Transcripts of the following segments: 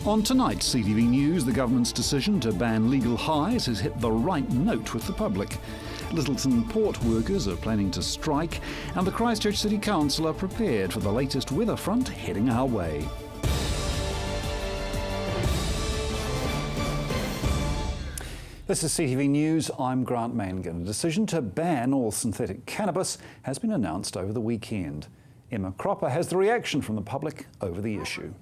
On tonight's CTV News, the government's decision to ban legal highs has hit the right note with the public. Lyttelton port workers are planning to strike, and the Christchurch City Council are prepared for the latest weather front heading our way. This is CTV News. I'm Grant Mangan. A decision to ban all synthetic cannabis has been announced over the weekend. Emma Cropper has the reaction from the public over the issue.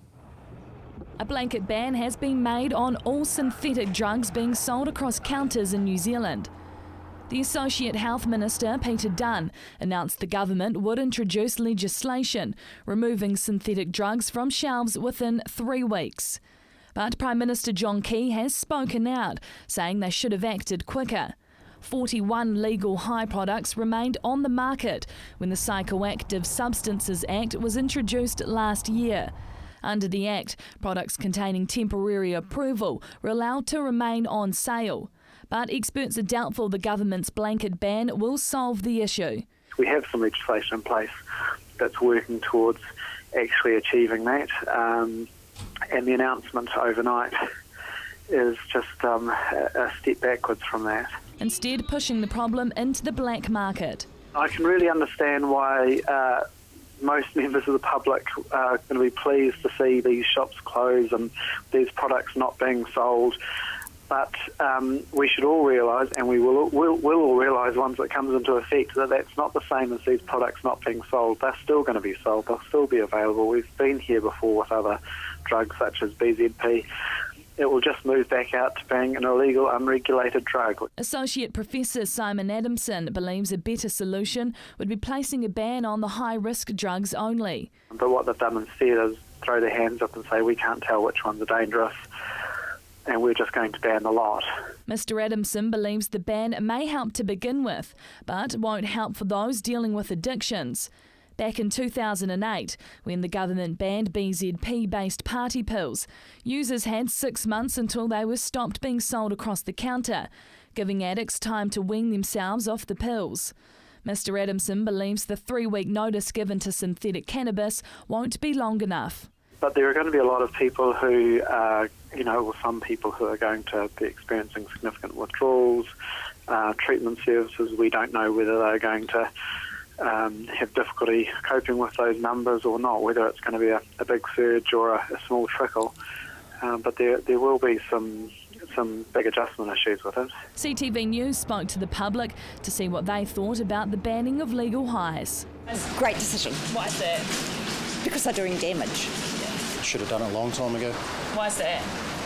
A blanket ban has been made on all synthetic drugs being sold across counters in New Zealand. The Associate Health Minister, Peter Dunn, announced the government would introduce legislation removing synthetic drugs from shelves within 3 weeks. But Prime Minister John Key has spoken out, saying they should have acted quicker. 41 legal high products remained on the market when the Psychoactive Substances Act was introduced last year. Under the Act, products containing temporary approval were allowed to remain on sale. But experts are doubtful the government's blanket ban will solve the issue. We have some legislation in place that's working towards actually achieving that. And the announcement overnight is just a step backwards from that. Instead, pushing the problem into the black market. I can really understand why most members of the public are going to be pleased to see these shops close and these products not being sold. But we should all realise, and we'll all realise once it comes into effect, that that's not the same as these products not being sold. They're still going to be sold. They'll still be available. We've been here before with other drugs such as BZP. It will just move back out to being an illegal, unregulated drug. Associate Professor Simon Adamson believes a better solution would be placing a ban on the high-risk drugs only. But what they've done instead is throw their hands up and say, we can't tell which ones are dangerous, and we're just going to ban the lot. Mr Adamson believes the ban may help to begin with, but won't help for those dealing with addictions. Back in 2008, when the government banned BZP-based party pills, users had 6 months until they were stopped being sold across the counter, giving addicts time to wean themselves off the pills. Mr Adamson believes the 3-week notice given to synthetic cannabis won't be long enough. But there are going to be a lot of people who, some people who are going to be experiencing significant withdrawals, treatment services. We don't know whether they're going to have difficulty coping with those numbers or not, whether it's going to be a big surge or a small trickle. But there will be some big adjustment issues with it. CTV News spoke to the public to see what they thought about the banning of legal highs. Great decision. Why is that? Because they're doing damage. Should have done it a long time ago. Why is that?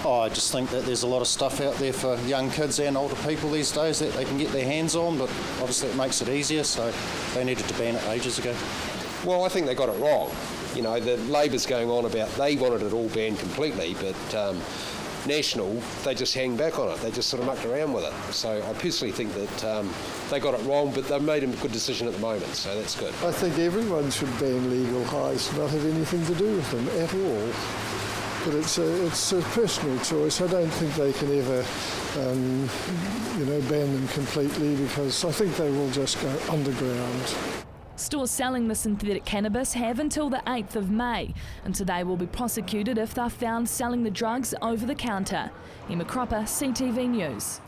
I just think that there's a lot of stuff out there for young kids and older people these days that they can get their hands on, but obviously it makes it easier, so they needed to ban it ages ago. Well, I think they got it wrong. You know, the Labor's going on about they wanted it all banned completely, but National, they just hang back on it. They just sort of mucked around with it. So I personally think that they got it wrong, but they've made a good decision at the moment, so that's good. I think everyone should ban legal highs, not have anything to do with them at all. But it's a personal choice. I don't think they can ever, ban them completely, because I think they will just go underground. Stores selling the synthetic cannabis have until the 8th of May, and they will be prosecuted if they're found selling the drugs over the counter. Emma Cropper, CTV News.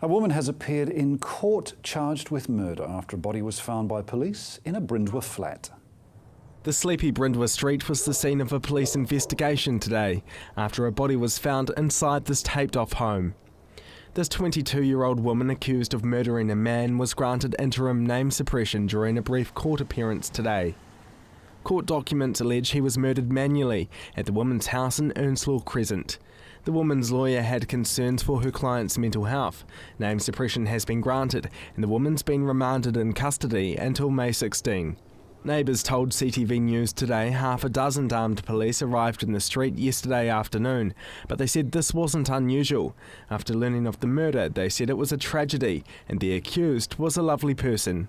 A woman has appeared in court charged with murder after a body was found by police in a Brindwa flat. The sleepy Brindwa street was the scene of a police investigation today after a body was found inside this taped-off home. This 22-year-old woman accused of murdering a man was granted interim name suppression during a brief court appearance today. Court documents allege he was murdered manually at the woman's house in Earnslaw Crescent. The woman's lawyer had concerns for her client's mental health. Name suppression has been granted and the woman's been remanded in custody until May 16. Neighbours told CTV News today half a dozen armed police arrived in the street yesterday afternoon, but they said this wasn't unusual. After learning of the murder, they said it was a tragedy and the accused was a lovely person.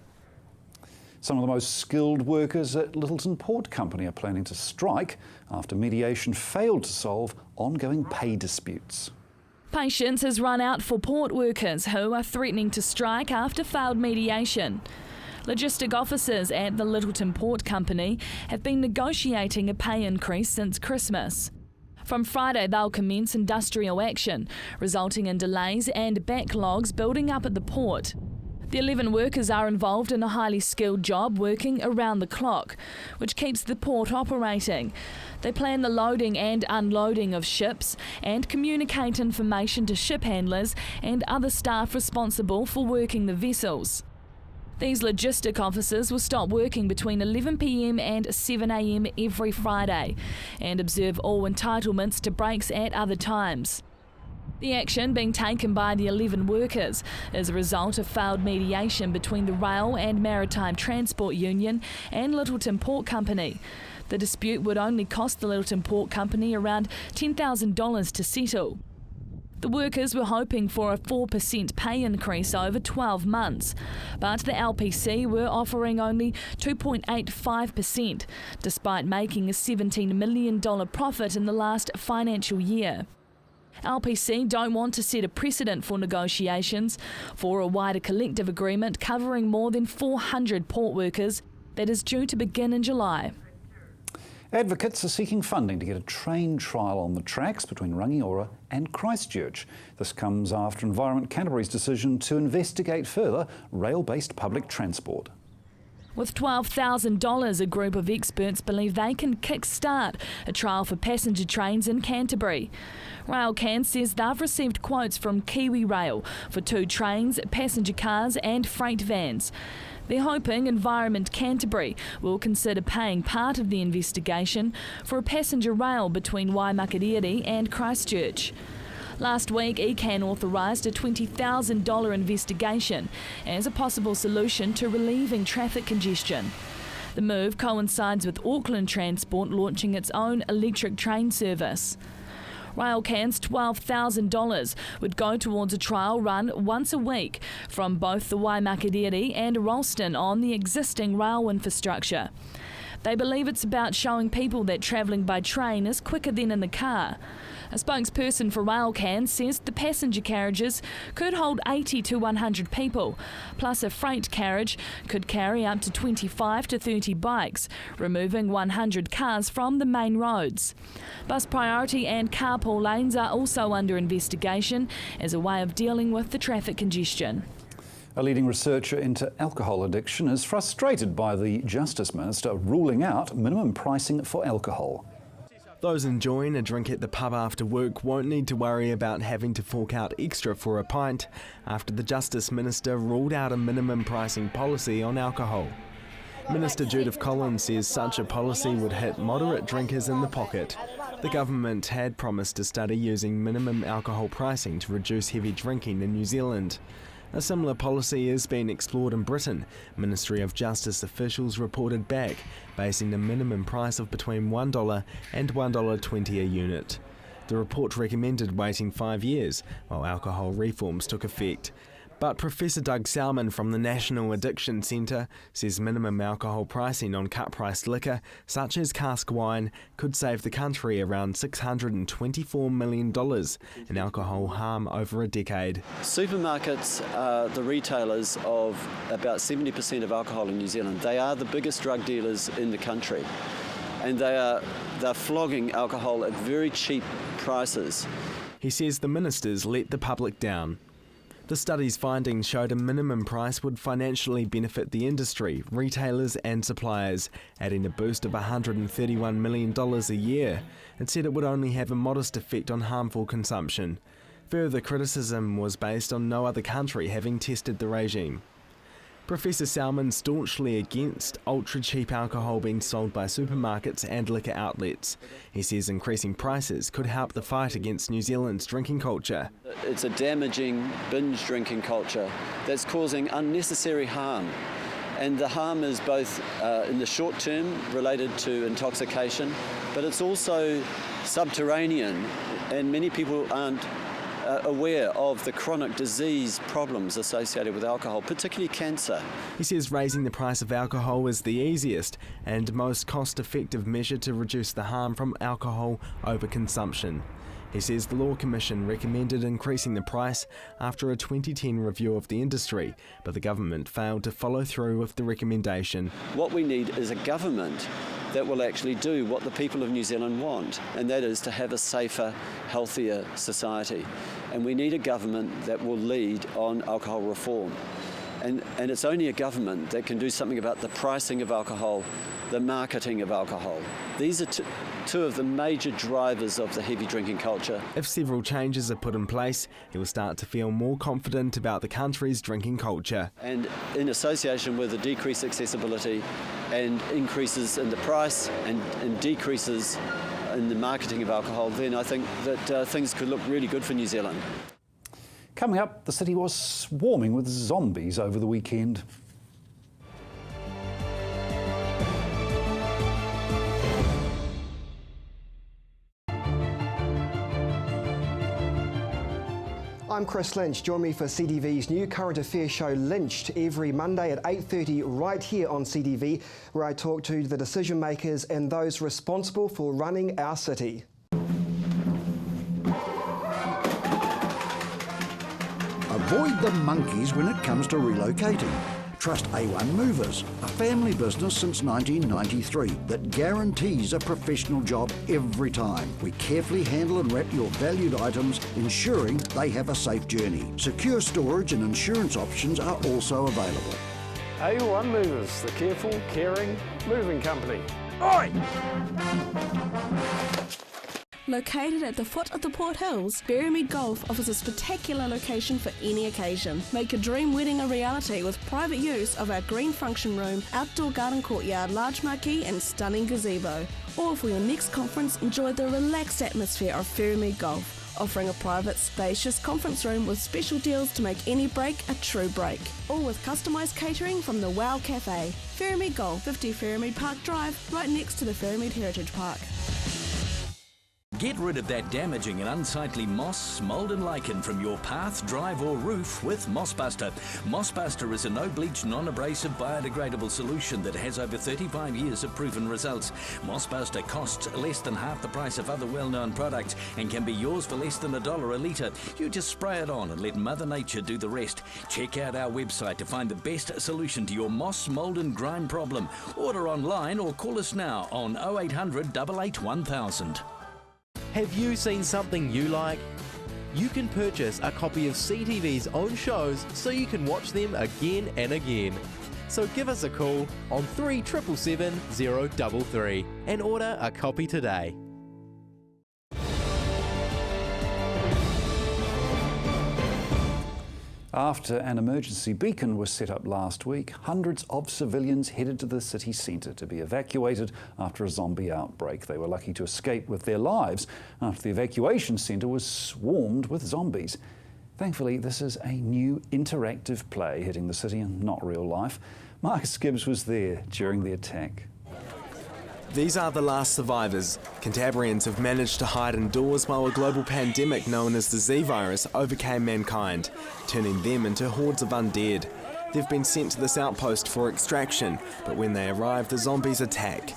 Some of the most skilled workers at Lyttelton Port Company are planning to strike after mediation failed to solve ongoing pay disputes. Patience has run out for port workers who are threatening to strike after failed mediation. Logistic officers at the Lyttelton Port Company have been negotiating a pay increase since Christmas. From Friday, they'll commence industrial action, resulting in delays and backlogs building up at the port. The 11 workers are involved in a highly skilled job working around the clock, which keeps the port operating. They plan the loading and unloading of ships and communicate information to ship handlers and other staff responsible for working the vessels. These logistic officers will stop working between 11 p.m. and 7 a.m. every Friday and observe all entitlements to breaks at other times. The action being taken by the 11 workers is a result of failed mediation between the Rail and Maritime Transport Union and Lyttelton Port Company. The dispute would only cost the Lyttelton Port Company around $10,000 to settle. The workers were hoping for a 4% pay increase over 12 months, but the LPC were offering only 2.85%, despite making a $17 million profit in the last financial year. LPC don't want to set a precedent for negotiations for a wider collective agreement covering more than 400 port workers that is due to begin in July. Advocates are seeking funding to get a train trial on the tracks between Rangiora and Christchurch. This comes after Environment Canterbury's decision to investigate further rail-based public transport. With $12,000, a group of experts believe they can kickstart a trial for passenger trains in Canterbury. Railcan says they've received quotes from Kiwi Rail for 2 trains, passenger cars and freight vans. They're hoping Environment Canterbury will consider paying part of the investigation for a passenger rail between Waimakariri and Christchurch. Last week, ECAN authorised a $20,000 investigation as a possible solution to relieving traffic congestion. The move coincides with Auckland Transport launching its own electric train service. Railcan's $12,000 would go towards a trial run once a week from both the Waimakariri and Ralston on the existing rail infrastructure. They believe it's about showing people that travelling by train is quicker than in the car. A spokesperson for Railcan says the passenger carriages could hold 80 to 100 people, plus a freight carriage could carry up to 25 to 30 bikes, removing 100 cars from the main roads. Bus priority and carpool lanes are also under investigation as a way of dealing with the traffic congestion. A leading researcher into alcohol addiction is frustrated by the Justice Minister ruling out minimum pricing for alcohol. Those enjoying a drink at the pub after work won't need to worry about having to fork out extra for a pint after the Justice Minister ruled out a minimum pricing policy on alcohol. Minister Judith Collins says such a policy would hit moderate drinkers in the pocket. The government had promised to study using minimum alcohol pricing to reduce heavy drinking in New Zealand. A similar policy is being explored in Britain. Ministry of Justice officials reported back, basing the minimum price of between $1 and $1.20 a unit. The report recommended waiting 5 years while alcohol reforms took effect. But Professor Doug Salmon from the National Addiction Centre says minimum alcohol pricing on cut-priced liquor, such as cask wine, could save the country around $624 million in alcohol harm over a decade. Supermarkets are the retailers of about 70% of alcohol in New Zealand. They are the biggest drug dealers in the country, and they're flogging alcohol at very cheap prices. He says the ministers let the public down. The study's findings showed a minimum price would financially benefit the industry, retailers and suppliers, adding a boost of $131 million a year. It said it would only have a modest effect on harmful consumption. Further criticism was based on no other country having tested the regime. Professor Salmon staunchly against ultra-cheap alcohol being sold by supermarkets and liquor outlets. He says increasing prices could help the fight against New Zealand's drinking culture. It's a damaging binge drinking culture that's causing unnecessary harm. And the harm is both in the short term related to intoxication, but it's also subterranean, and many people aren't aware of the chronic disease problems associated with alcohol, particularly cancer. He says raising the price of alcohol is the easiest and most cost-effective measure to reduce the harm from alcohol overconsumption. He says the Law Commission recommended increasing the price after a 2010 review of the industry, but the government failed to follow through with the recommendation. What we need is a government that will actually do what the people of New Zealand want, and that is to have a safer, healthier society. And we need a government that will lead on alcohol reform. And it's only a government that can do something about the pricing of alcohol, the marketing of alcohol. These are two of the major drivers of the heavy drinking culture. If several changes are put in place, he will start to feel more confident about the country's drinking culture. And in association with the decreased accessibility and increases in the price and decreases in the marketing of alcohol, then I think that things could look really good for New Zealand. Coming up, the city was swarming with zombies over the weekend. I'm Chris Lynch. Join me for CTV's new current affairs show Lynched every Monday at 8:30 right here on CTV, where I talk to the decision makers and those responsible for running our city. Avoid the monkeys when it comes to relocating. Trust A1 Movers, a family business since 1993 that guarantees a professional job every time. We carefully handle and wrap your valued items, ensuring they have a safe journey. Secure storage and insurance options are also available. A1 Movers, the careful, caring moving company. Oi! Located at the foot of the Port Hills, Berrymead Golf offers a spectacular location for any occasion. Make a dream wedding a reality with private use of our green function room, outdoor garden courtyard, large marquee and stunning gazebo. Or for your next conference, enjoy the relaxed atmosphere of Berrymead Golf, offering a private, spacious conference room with special deals to make any break a true break. All with customised catering from the Wow Cafe. Berrymead Golf, 50 Berrymead Park Drive, right next to the Berrymead Heritage Park. Get rid of that damaging and unsightly moss, mould and lichen from your path, drive or roof with Mossbuster. Mossbuster is a no-bleach, non-abrasive, biodegradable solution that has over 35 years of proven results. Mossbuster costs less than half the price of other well-known products and can be yours for less than $1 a litre. You just spray it on and let Mother Nature do the rest. Check out our website to find the best solution to your moss, mould and grime problem. Order online or call us now on 0800 88 1000. Have you seen something you like? You can purchase a copy of CTV's own shows so you can watch them again and again. So give us a call on 3777 033 and order a copy today. After an emergency beacon was set up last week, hundreds of civilians headed to the city centre to be evacuated after a zombie outbreak. They were lucky to escape with their lives after the evacuation centre was swarmed with zombies. Thankfully, this is a new interactive play hitting the city and not real life. Marcus Gibbs was there during the attack. These are the last survivors. Cantabrians have managed to hide indoors while a global pandemic known as the Z virus overcame mankind, turning them into hordes of undead. They've been sent to this outpost for extraction, but when they arrive, the zombies attack.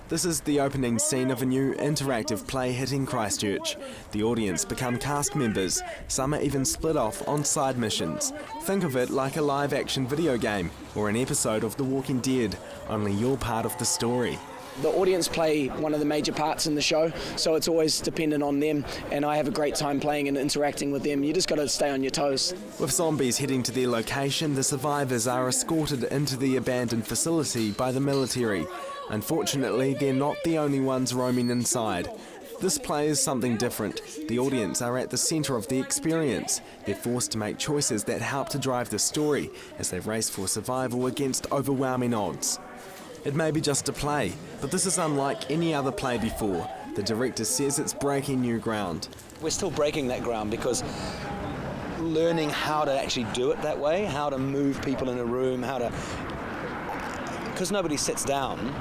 This is the opening scene of a new interactive play hitting Christchurch. The audience become cast members. Some are even split off on side missions. Think of it like a live action video game or an episode of The Walking Dead, only you're part of the story. The audience play one of the major parts in the show, so it's always dependent on them, and I have a great time playing and interacting with them. You just got to stay on your toes. With zombies heading to their location, the survivors are escorted into the abandoned facility by the military. Unfortunately, they're not the only ones roaming inside. This play is something different. The audience are at the centre of the experience. They're forced to make choices that help to drive the story as they race for survival against overwhelming odds. It may be just a play, but this is unlike any other play before. The director says it's breaking new ground. We're still breaking that ground because learning how to actually do it that way, how to move people in a room, because nobody sits down,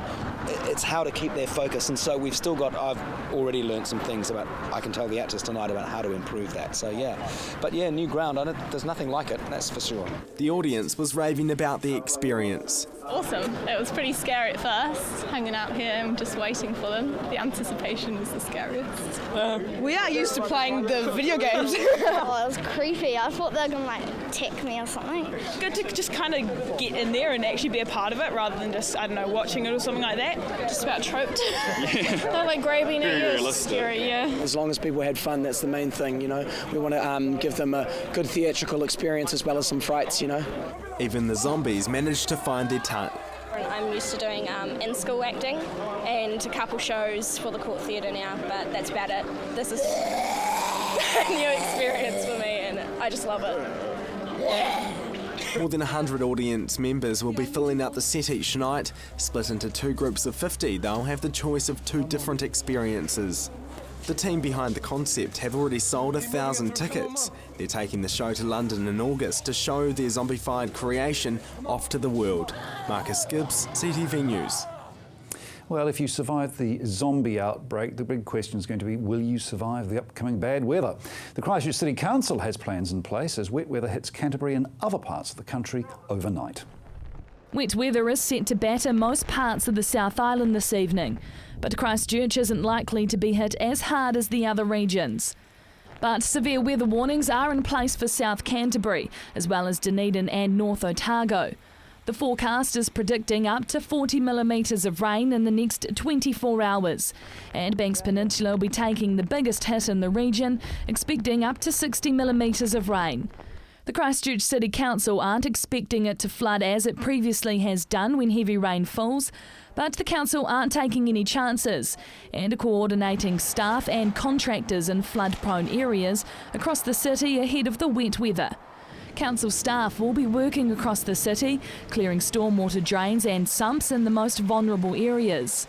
it's how to keep their focus. And so I've already learned some things I can tell the actors tonight about how to improve that. So yeah, but yeah, new ground, there's nothing like it, that's for sure. The audience was raving about the experience. Awesome. It was pretty scary at first, hanging out here and just waiting for them. The anticipation was the scariest. We are used to playing the video games. Oh, it was creepy. I thought they were going to attack me or something. Good to just kind of get in there and actually be a part of it rather than just, watching it or something like that. Just about troped. They're grabbing at you. It's scary, yeah. As long as people had fun, that's the main thing, We want to give them a good theatrical experience as well as some frights, Even the zombies managed to find their tongue. I'm used to doing in-school acting and a couple shows for the Court Theatre now, but that's about it. This is a new experience for me and I just love it. Yeah. More than 100 audience members will be filling out the set each night. Split into 2 groups of 50, they'll have the choice of 2 different experiences. The team behind the concept have already sold 1,000 tickets. They're taking the show to London in August to show their zombified creation off to the world. Marcus Gibbs, CTV News. Well, if you survive the zombie outbreak, the big question is going to be, will you survive the upcoming bad weather? The Christchurch City Council has plans in place as wet weather hits Canterbury and other parts of the country overnight. Wet weather is set to batter most parts of the South Island this evening, but Christchurch isn't likely to be hit as hard as the other regions. But severe weather warnings are in place for South Canterbury, as well as Dunedin and North Otago. The forecast is predicting up to 40 millimetres of rain in the next 24 hours, and Banks Peninsula will be taking the biggest hit in the region, expecting up to 60 millimetres of rain. The Christchurch City Council aren't expecting it to flood as it previously has done when heavy rain falls, but the council aren't taking any chances and are coordinating staff and contractors in flood-prone areas across the city ahead of the wet weather. Council staff will be working across the city, clearing stormwater drains and sumps in the most vulnerable areas.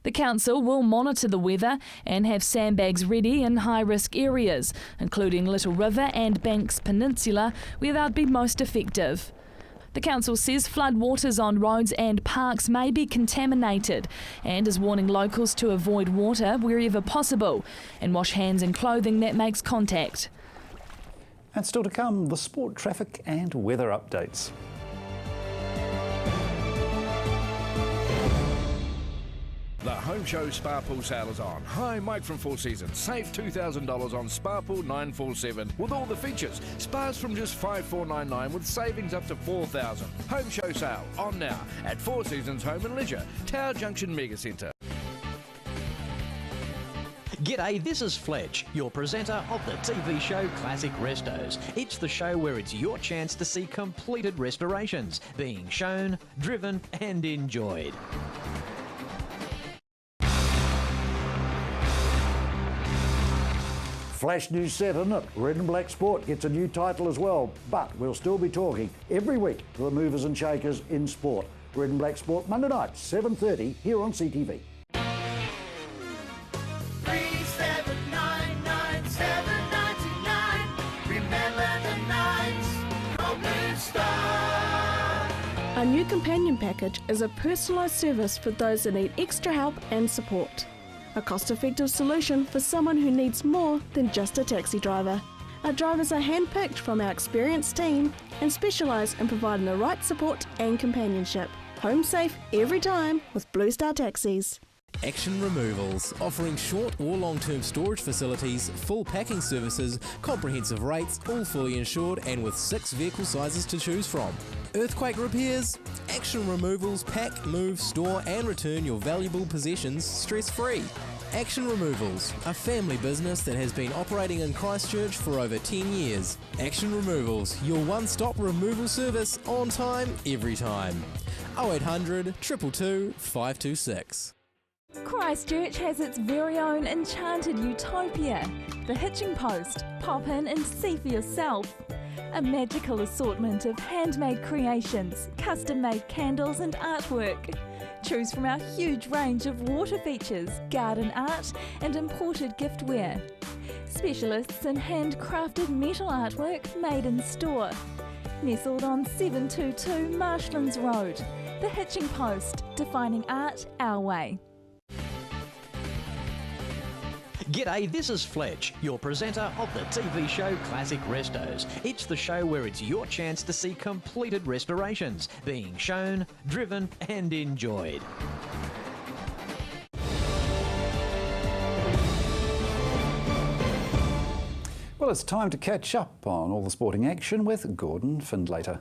The council will monitor the weather and have sandbags ready in high-risk areas, including Little River and Banks Peninsula, where they'd be most effective. The council says floodwaters on roads and parks may be contaminated and is warning locals to avoid water wherever possible and wash hands and clothing that makes contact. And still to come, the sport, traffic and weather updates. The Home Show Spa Pool sale is on. Hi, Mike from Four Seasons. Save $2,000 on Spa Pool 947 with all the features. Spas from just $5,499 with savings up to $4,000. Home Show sale on now at Four Seasons Home and Leisure, Tower Junction Mega Centre. G'day, this is Fletch, your presenter of the TV show Classic Restos. It's the show where it's your chance to see completed restorations being shown, driven and enjoyed. Flash News set, isn't it? Red and Black Sport gets a new title as well, but we'll still be talking every week to the movers and shakers in sport. Red and Black Sport, Monday night, 7:30, here on CTV. 3799799. Remember the nights, go Blue Star. Our new companion package is a personalised service for those that need extra help and support. A cost-effective solution for someone who needs more than just a taxi driver. Our drivers are handpicked from our experienced team and specialise in providing the right support and companionship. Home safe every time with Blue Star Taxis. Action Removals, offering short or long-term storage facilities, full packing services, comprehensive rates, all fully insured and with 6 vehicle sizes to choose from. Earthquake repairs? Action Removals pack, move, store and return your valuable possessions stress-free. Action Removals, a family business that has been operating in Christchurch for over 10 years. Action Removals, your one-stop removal service on time, every time. 0800 222 526. Christchurch has its very own enchanted utopia, the Hitching Post. Pop in and see for yourself. A magical assortment of handmade creations, custom-made candles and artwork. Choose from our huge range of water features, garden art and imported giftware. specialists in handcrafted metal artwork made in store. Nestled on 722 Marshlands Road, the Hitching Post, defining art our way. G'day, this is Fletch, your presenter of the TV show Classic Restos. It's the show where it's your chance to see completed restorations being shown, driven and enjoyed. Well, it's time to catch up on all the sporting action with Gordon Findlater.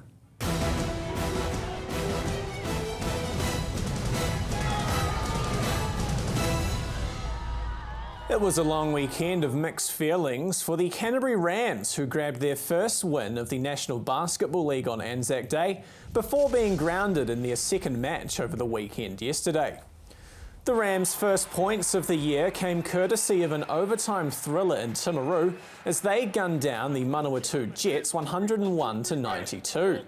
It was a long weekend of mixed feelings for the Canterbury Rams, who grabbed their first win of the National Basketball League on Anzac Day before being grounded in their second match over the weekend yesterday. The Rams' first points of the year came courtesy of an overtime thriller in Timaru as they gunned down the Manawatu Jets 101-92.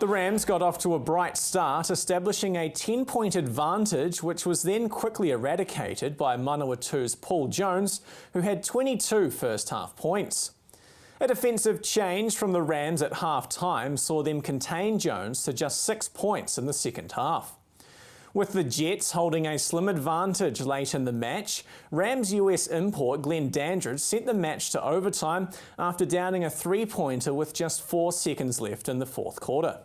The Rams got off to a bright start, establishing a 10-point advantage, which was then quickly eradicated by Manawatu's Paul Jones, who had 22 first-half points. A defensive change from the Rams at half-time saw them contain Jones to just 6 points in the second half. With the Jets holding a slim advantage late in the match, Rams US import Glenn Dandridge sent the match to overtime after downing a three-pointer with just 4 seconds left in the fourth quarter.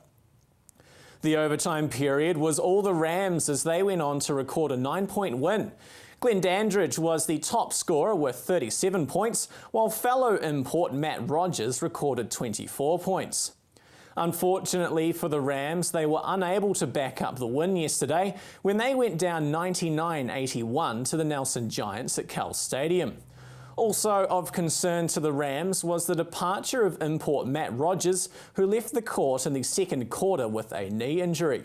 The overtime period was all the Rams as they went on to record a 9-point win. Glenn Dandridge was the top scorer with 37 points, while fellow import Matt Rogers recorded 24 points. Unfortunately for the Rams, they were unable to back up the win yesterday when they went down 99-81 to the Nelson Giants at Cal Stadium. Also of concern to the Rams was the departure of import Matt Rogers, who left the court in the second quarter with a knee injury.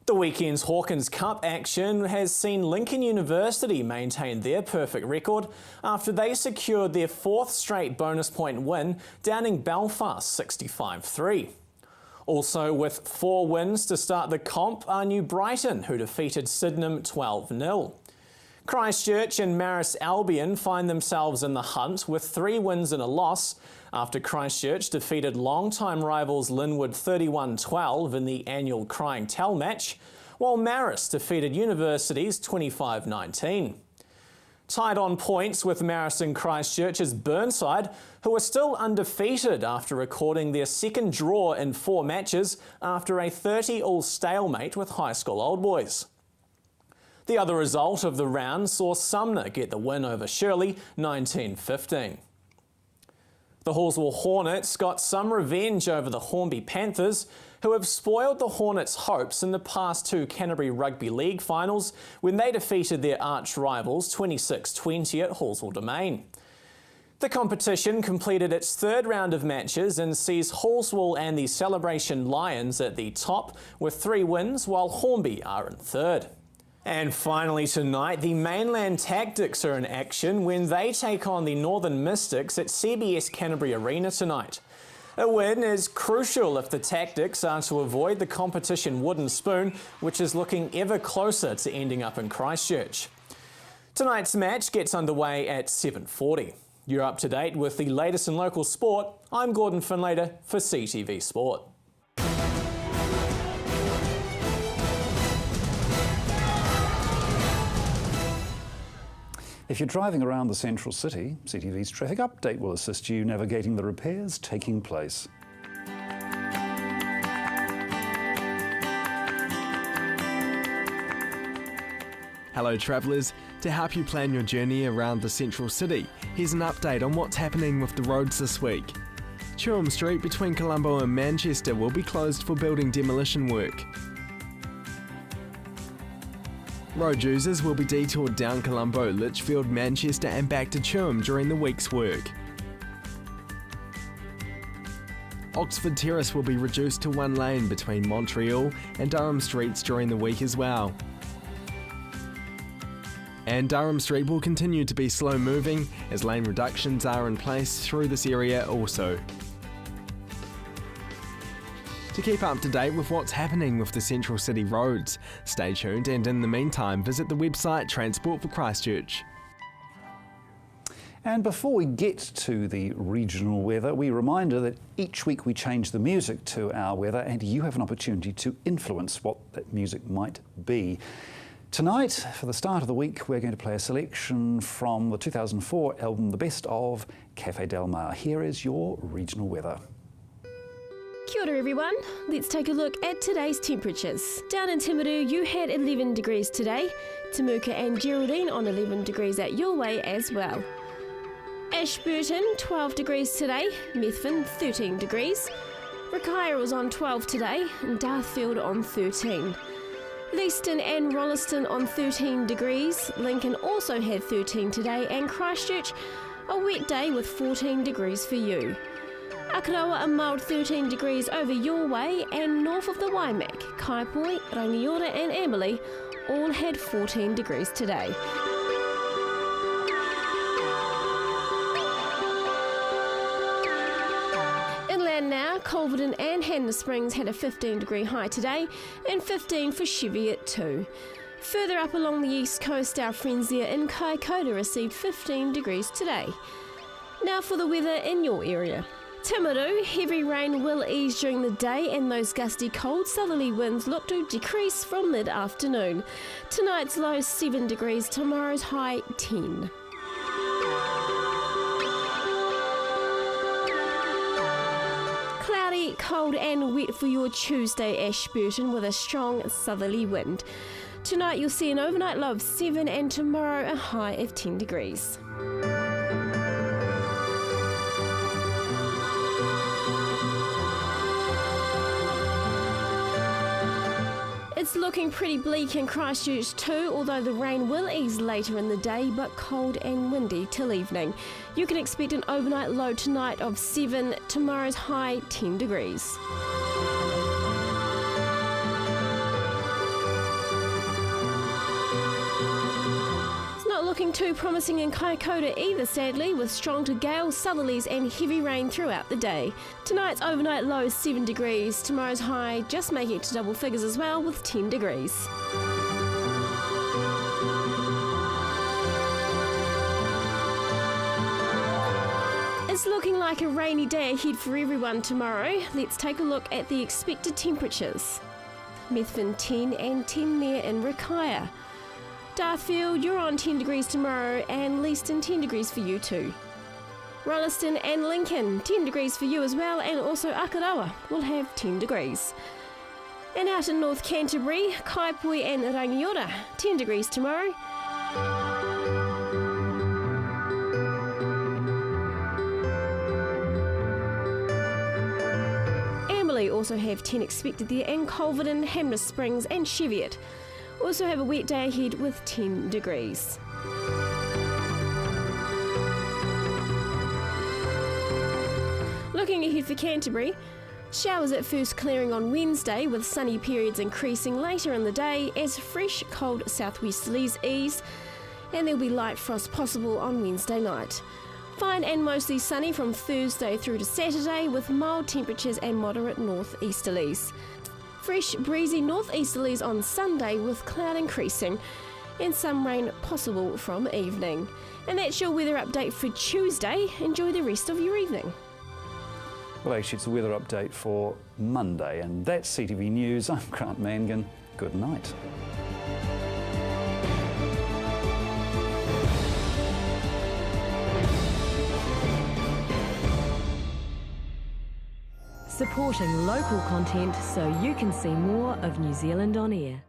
The weekend's Hawkins Cup action has seen Lincoln University maintain their perfect record after they secured their 4th straight bonus point win, downing Belfast 65-3. Also with 4 wins to start the comp are New Brighton, who defeated Sydenham 12-0. Christchurch and Marist Albion find themselves in the hunt with 3 wins and a loss after Christchurch defeated longtime rivals Linwood 31-12 in the annual Crying Tell match, while Marist defeated Universities 25-19. Tied on points with Marist and Christchurch is Burnside, who are still undefeated after recording their second draw in 4 matches after a 30-all stalemate with High School Old Boys. The other result of the round saw Sumner get the win over Shirley 19-15. The Hawesville Hornets got some revenge over the Hornby Panthers, who have spoiled the Hornets' hopes in the past 2 Canterbury Rugby League finals when they defeated their arch rivals 26-20 at Hawesville Domain. The competition completed its 3rd round of matches and sees Hawesville and the Celebration Lions at the top with 3 wins, while Hornby are in 3rd. And finally tonight, the Mainland Tactics are in action when they take on the Northern Mystics at CBS Canterbury Arena tonight. A win is crucial if the Tactics are to avoid the competition wooden spoon, which is looking ever closer to ending up in Christchurch. Tonight's match gets underway at 7:40. You're up to date with the latest in local sport. I'm Gordon Findlater for CTV Sport. If you're driving around the central city, CTV's traffic update will assist you navigating the repairs taking place. Hello travellers, to help you plan your journey around the central city, here's an update on what's happening with the roads this week. Chewham Street between Colombo and Manchester will be closed for building demolition work. Road users will be detoured down Colombo, Lichfield, Manchester and back to Chewham during the week's work. Oxford Terrace will be reduced to 1 lane between Montreal and Durham Streets during the week as well. And Durham Street will continue to be slow moving as lane reductions are in place through this area also. To keep up to date with what's happening with the Central City roads, stay tuned and in the meantime visit the website Transport for Christchurch. And before we get to the regional weather, we remind you that each week we change the music to our weather and you have an opportunity to influence what that music might be. Tonight, for the start of the week, we're going to play a selection from the 2004 album The Best of Cafe Del Mar. Here is your regional weather. Kia ora everyone, let's take a look at today's temperatures. Down in Timaru you had 11 degrees today, Temuka and Geraldine on 11 degrees at your way as well. Ashburton 12 degrees today, Methven 13 degrees, Rakaia was on 12 today and Darthfield on 13. Leeston and Rolleston on 13 degrees, Lincoln also had 13 today and Christchurch a wet day with 14 degrees for you. Akaroa a mild 13 degrees over your way and north of the Waimak, Kaipoi, Rangiora and Amberley all had 14 degrees today. Inland now, Culverden and Hanna Springs had a 15 degree high today and 15 for Cheviot too. Further up along the east coast, our friends there in Kaikoura received 15 degrees today. Now for the weather in your area. Timaru, heavy rain will ease during the day and those gusty cold southerly winds look to decrease from mid-afternoon. Tonight's low 7 degrees, tomorrow's high 10. Cloudy, cold and wet for your Tuesday, Ashburton, with a strong southerly wind. Tonight you'll see an overnight low of 7 and tomorrow a high of 10 degrees. It's looking pretty bleak in Christchurch too, although the rain will ease later in the day, but cold and windy till evening. You can expect an overnight low tonight of 7, tomorrow's high 10 degrees. Looking too promising in Kaikoura either, sadly, with strong to gale southerlies and heavy rain throughout the day. Tonight's overnight low is 7 degrees, tomorrow's high just making it to double figures as well with 10 degrees. It's looking like a rainy day ahead for everyone tomorrow. Let's take a look at the expected temperatures. Methven 10 and 10 there in Rakaia. Darfield, you're on 10 degrees tomorrow and Leeston 10 degrees for you too. Rolleston and Lincoln 10 degrees for you as well, and also Akaroa will have 10 degrees. And out in North Canterbury, Kaipoi and Rangiora 10 degrees tomorrow. Amberley also have 10 expected there, and Culverden, Hanna Springs and Cheviot also have a wet day ahead with 10 degrees. Looking ahead for Canterbury, showers at first clearing on Wednesday with sunny periods increasing later in the day as fresh cold southwesterlies ease, and there'll be light frost possible on Wednesday night. Fine and mostly sunny from Thursday through to Saturday with mild temperatures and moderate northeasterlies. Fresh, breezy northeasterlies on Sunday with cloud increasing and some rain possible from evening. And that's your weather update for Tuesday. Enjoy the rest of your evening. Well, actually, it's a weather update for Monday, and that's CTV News. I'm Grant Mangan. Good night. Supporting local content so you can see more of New Zealand on air.